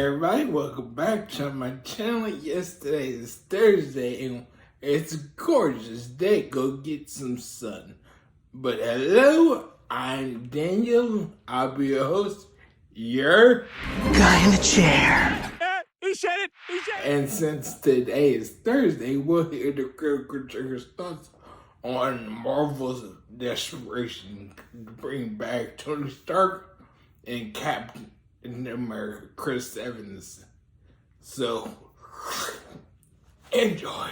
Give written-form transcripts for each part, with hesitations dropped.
everybody, welcome back to my channel. Yesterday is Thursday and it's a gorgeous day. Go get some sun. But hello, I'm Daniel. I'll be your host, your guy in the chair. He said it! He said it! And since today is Thursday, we'll hear the critical thoughts on Marvel's Desperation to bring back Tony Stark and Captain America Chris Evans. So enjoy.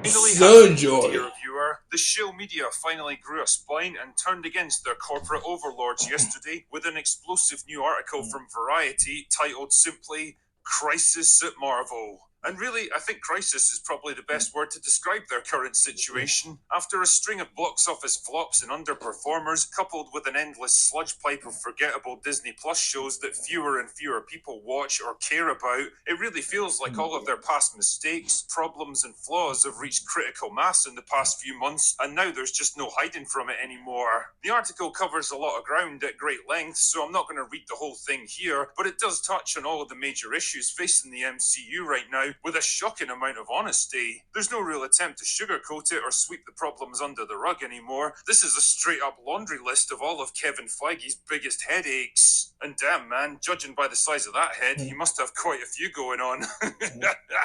Dear viewer, the shill media finally grew a spine and turned against their corporate overlords yesterday with an explosive new article from Variety titled simply "Crisis at Marvel." And really, I think crisis is probably the best word to describe their current situation. After a string of box office flops and underperformers, coupled with an endless sludge pipe of forgettable Disney Plus shows that fewer and fewer people watch or care about, it really feels like all of their past mistakes, problems and flaws have reached critical mass in the past few months, and now there's just no hiding from it anymore. The article covers a lot of ground at great length, so I'm not going to read the whole thing here, but it does touch on all of the major issues facing the MCU right now, with a shocking amount of honesty. There's no real attempt to sugarcoat it or sweep the problems under the rug anymore. This is a straight up laundry list of all of Kevin Feige's biggest headaches. And damn man, judging by the size of that head, he must have quite a few going on.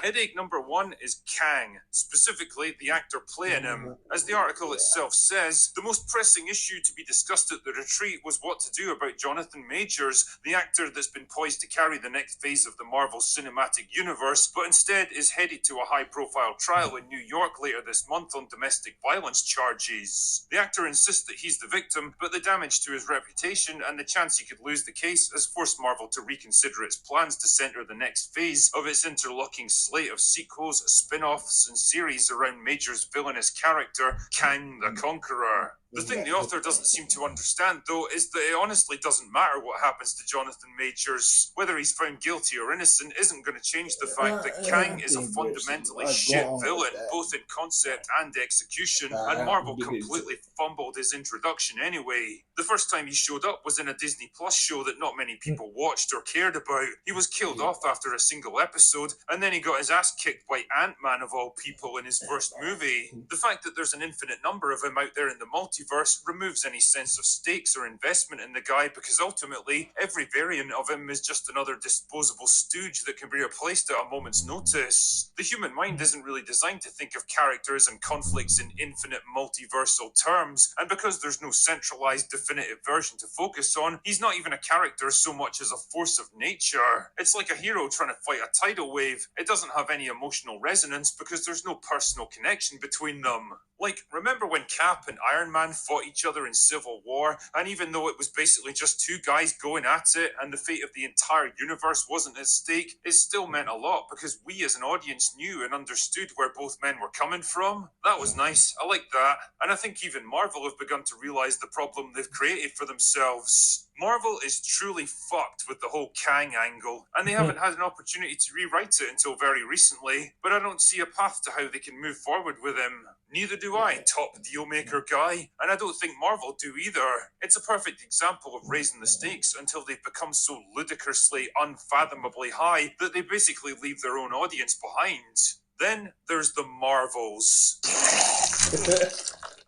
Headache number one is Kang, specifically the actor playing him. As the article itself says, the most pressing issue to be discussed at the retreat was what to do about Jonathan Majors, the actor that's been poised to carry the next phase of the Marvel Cinematic Universe, but instead is headed to a high-profile trial in New York later this month on domestic violence charges. The actor insists that he's the victim, but the damage to his reputation and the chance he could lose the case has forced Marvel to reconsider its plans to center the next phase of its interlocking slate of sequels, spin-offs, and series around Major's villainous character, Kang the Conqueror. The thing the author doesn't seem to understand, though, is that it honestly doesn't matter what happens to Jonathan Majors. Whether he's found guilty or innocent isn't going to change the fact that Kang is a fundamentally shit villain, both in concept and execution, and Marvel completely fumbled his introduction anyway. The first time he showed up was in a Disney Plus show that not many people watched or cared about. He was killed off after a single episode, and then he got his ass kicked by Ant-Man of all people in his first movie. The fact that there's an infinite number of him out there in the multiverse removes any sense of stakes or investment in the guy, because ultimately every variant of him is just another disposable stooge that can be replaced at a moment's notice. The human mind isn't really designed to think of characters and conflicts in infinite multiversal terms, and because there's no centralized definitive version to focus on, he's not even a character so much as a force of nature. It's like a hero trying to fight a tidal wave. It doesn't have any emotional resonance because there's no personal connection between them. Like, remember when Cap and Iron Man fought each other in Civil War, and even though it was basically just two guys going at it and the fate of the entire universe wasn't at stake, it still meant a lot because we as an audience knew and understood where both men were coming from. That was nice. I like that. And I think even Marvel have begun to realize the problem they've created for themselves. Marvel is truly fucked with the whole Kang angle, and they haven't had an opportunity to rewrite it until very recently, but I don't see a path to how they can move forward with him. Neither do I, top dealmaker guy, and I don't think Marvel do either. It's a perfect example of raising the stakes until they've become so ludicrously, unfathomably high that they basically leave their own audience behind. Then there's the Marvels.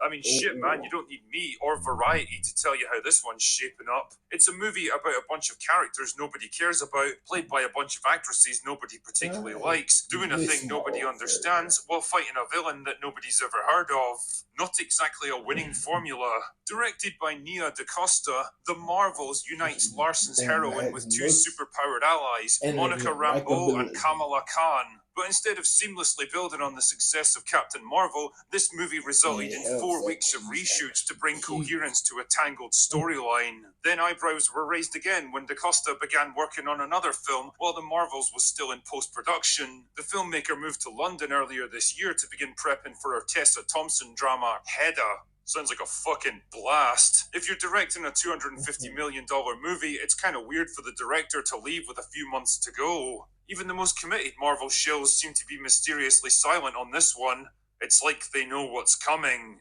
I mean, shit, man, you don't need me or Variety to tell you how this one's shaping up. It's a movie about a bunch of characters nobody cares about, played by a bunch of actresses nobody particularly likes, doing a thing nobody understands, while fighting a villain that nobody's ever heard of. Not exactly a winning formula. Directed by Nia DaCosta, The Marvels unites Larson's heroine with two superpowered allies, Monica Rambeau and Kamala Khan. But instead of seamlessly building on the success of Captain Marvel, this movie resulted in 4 weeks of reshoots to bring coherence to a tangled storyline. Then eyebrows were raised again when DaCosta began working on another film while The Marvels was still in post-production. The filmmaker moved to London earlier this year to begin prepping for her Tessa Thompson drama, Hedda. Sounds like a fucking blast. If you're directing a $250 million movie, it's kind of weird for the director to leave with a few months to go. Even the most committed Marvel shills seem to be mysteriously silent on this one. It's like they know what's coming.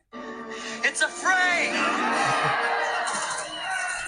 It's a fray!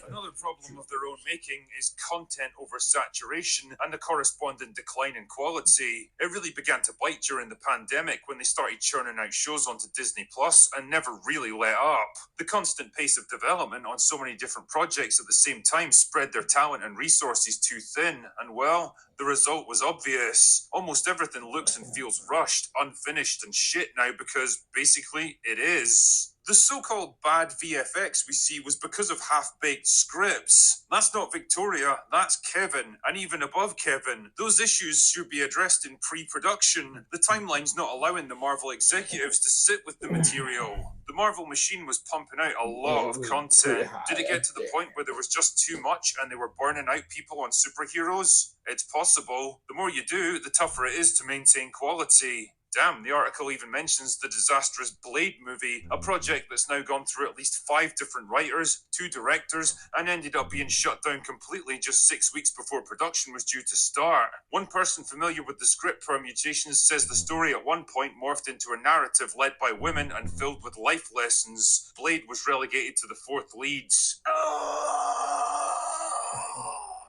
Another problem of their own making is content oversaturation and the corresponding decline in quality. It really began to bite during the pandemic when they started churning out shows onto Disney Plus and never really let up. The constant pace of development on so many different projects at the same time spread their talent and resources too thin, and well, the result was obvious. Almost everything looks and feels rushed, unfinished, and shit now because basically it is. The so-called bad VFX we see was because of half-baked scripts. That's not Victoria, that's Kevin, and even above Kevin. Those issues should be addressed in pre-production. The timeline's not allowing the Marvel executives to sit with the material. The Marvel machine was pumping out a lot of content. Did it get to the point where there was just too much and they were burning out people on superheroes? It's possible. The more you do, the tougher it is to maintain quality. Damn, the article even mentions the disastrous Blade movie, a project that's now gone through at least 5 different writers, 2 directors, and ended up being shut down completely just 6 weeks before production was due to start. One person familiar with the script permutations says the story at one point morphed into a narrative led by women and filled with life lessons. Blade was relegated to the 4th leads.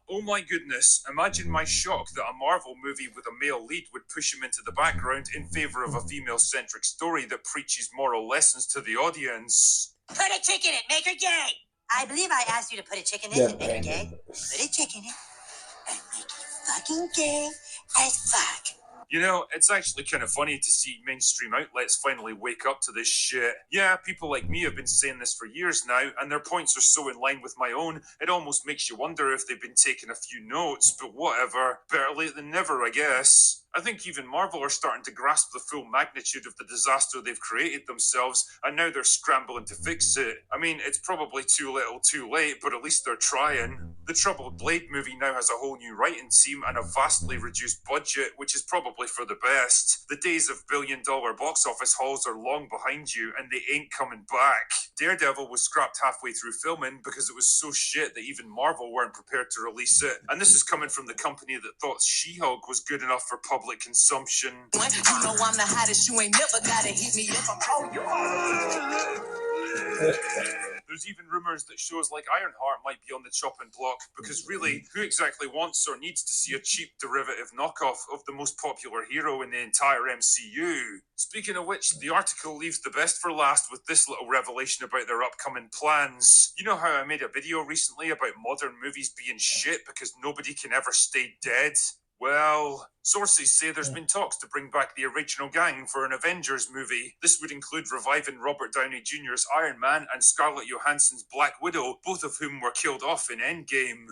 Oh my goodness, imagine my shock that a Marvel movie with a male lead would push him into the background in favour of a female-centric story that preaches moral lessons to the audience. Put a chick in it, make her gay! I believe I asked you to put a chick in it and make her gay. Put a chick in it and make it fucking gay as fuck. You know, it's actually kind of funny to see mainstream outlets finally wake up to this shit. Yeah, people like me have been saying this for years now, and their points are so in line with my own, it almost makes you wonder if they've been taking a few notes, but whatever. Better late than never, I guess. I think even Marvel are starting to grasp the full magnitude of the disaster they've created themselves, and now they're scrambling to fix it. I mean, it's probably too little too late, but at least they're trying. The troubled Blade movie now has a whole new writing team and a vastly reduced budget, which is probably for the best. The days of billion-dollar box office hauls are long behind you, and they ain't coming back. Daredevil was scrapped halfway through filming because it was so shit that even Marvel weren't prepared to release it. And this is coming from the company that thought She-Hulk was good enough for public consumption. You know I'm the hottest, you ain't never gotta hit me if I'm There's even rumours that shows like Ironheart might be on the chopping block, because really, who exactly wants or needs to see a cheap derivative knockoff of the most popular hero in the entire MCU? Speaking of which, the article leaves the best for last with this little revelation about their upcoming plans. You know how I made a video recently about modern movies being shit because nobody can ever stay dead? Well, sources say there's been talks to bring back the original gang for an Avengers movie. This would include reviving Robert Downey Jr.'s Iron Man and Scarlett Johansson's Black Widow, both of whom were killed off in Endgame.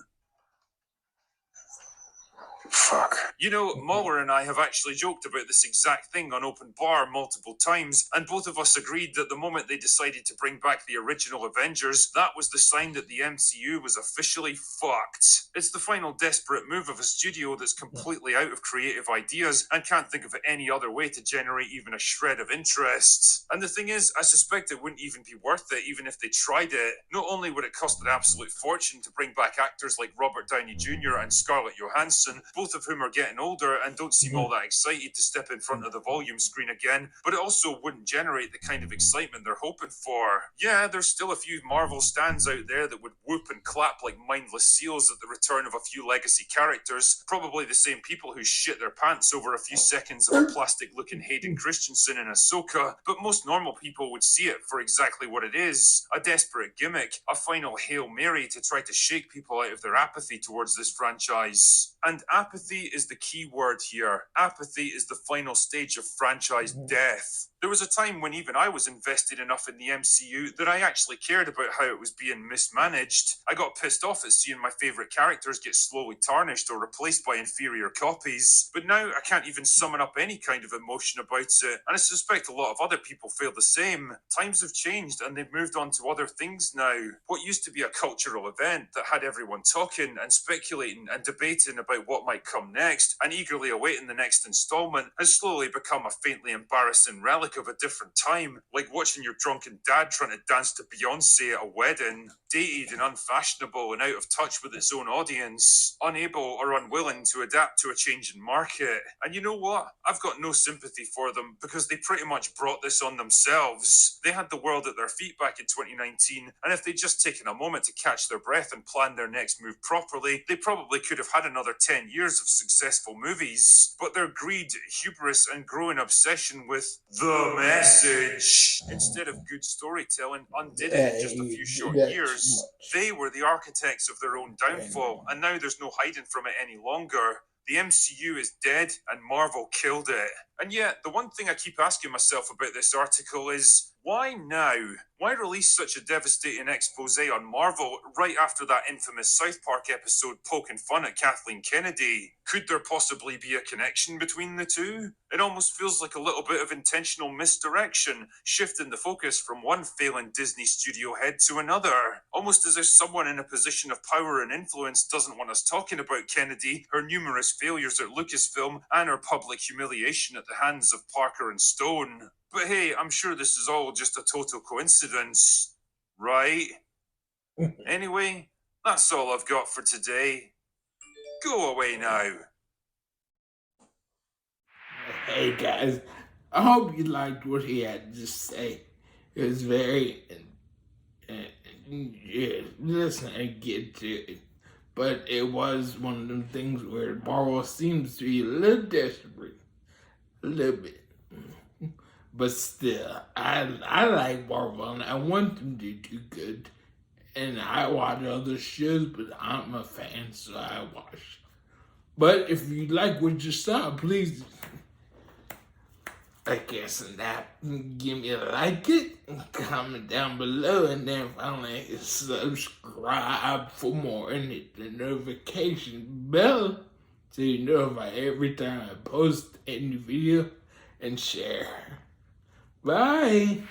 Fuck. You know, Muller and I have actually joked about this exact thing on Open Bar multiple times, and both of us agreed that the moment they decided to bring back the original Avengers, that was the sign that the MCU was officially fucked. It's the final desperate move of a studio that's completely out of creative ideas and can't think of any other way to generate even a shred of interest. And the thing is, I suspect it wouldn't even be worth it even if they tried it. Not only would it cost an absolute fortune to bring back actors like Robert Downey Jr. and Scarlett Johansson, both of whom are getting older and don't seem all that excited to step in front of the volume screen again, but it also wouldn't generate the kind of excitement they're hoping for. Yeah, there's still a few Marvel stans out there that would whoop and clap like mindless seals at the return of a few legacy characters, probably the same people who shit their pants over a few seconds of a plastic-looking Hayden Christensen in Ahsoka, but most normal people would see it for exactly what it is, a desperate gimmick, a final Hail Mary to try to shake people out of their apathy towards this franchise. And apathy is the key word here. Apathy is the final stage of franchise death. There was a time when even I was invested enough in the MCU that I actually cared about how it was being mismanaged. I got pissed off at seeing my favourite characters get slowly tarnished or replaced by inferior copies. But now I can't even summon up any kind of emotion about it, and I suspect a lot of other people feel the same. Times have changed and they've moved on to other things now. What used to be a cultural event that had everyone talking and speculating and debating about about what might come next and eagerly awaiting the next installment has slowly become a faintly embarrassing relic of a different time, like watching your drunken dad trying to dance to Beyonce at a wedding, dated and unfashionable and out of touch with its own audience, unable or unwilling to adapt to a changing market. And you know what? I've got no sympathy for them because they pretty much brought this on themselves. They had the world at their feet back in 2019, and if they'd just taken a moment to catch their breath and plan their next move properly, they probably could have had another 10 years of successful movies. But their greed, hubris, and growing obsession with the message, instead of good storytelling, undid it in just a few short years. They were the architects of their own downfall, and now there's no hiding from it any longer. The MCU is dead, and Marvel killed it. And yet, the one thing I keep asking myself about this article is, why now? Why release such a devastating expose on Marvel right after that infamous South Park episode poking fun at Kathleen Kennedy? Could there possibly be a connection between the two? It almost feels like a little bit of intentional misdirection, shifting the focus from one failing Disney studio head to another. Almost as if someone in a position of power and influence doesn't want us talking about Kennedy, her numerous failures at Lucasfilm, and her public humiliation at the hands of Parker and Stone. But hey, I'm sure this is all just a total coincidence, right? Anyway, that's all I've got for today. Go away now. Hey guys, I hope you liked what he had to say. It was very, let's not get to it. But it was one of them things where Marvel seems to be a little desperate. A little bit. But still, I like Marvel and I want them to do good. And I watch other shows, but I'm a fan, so I watch. But if you like what you saw, please, I guess, give me a like it, comment down below, and then finally subscribe for more and hit the notification bell so you're notified every time I post a new video and share. Bye.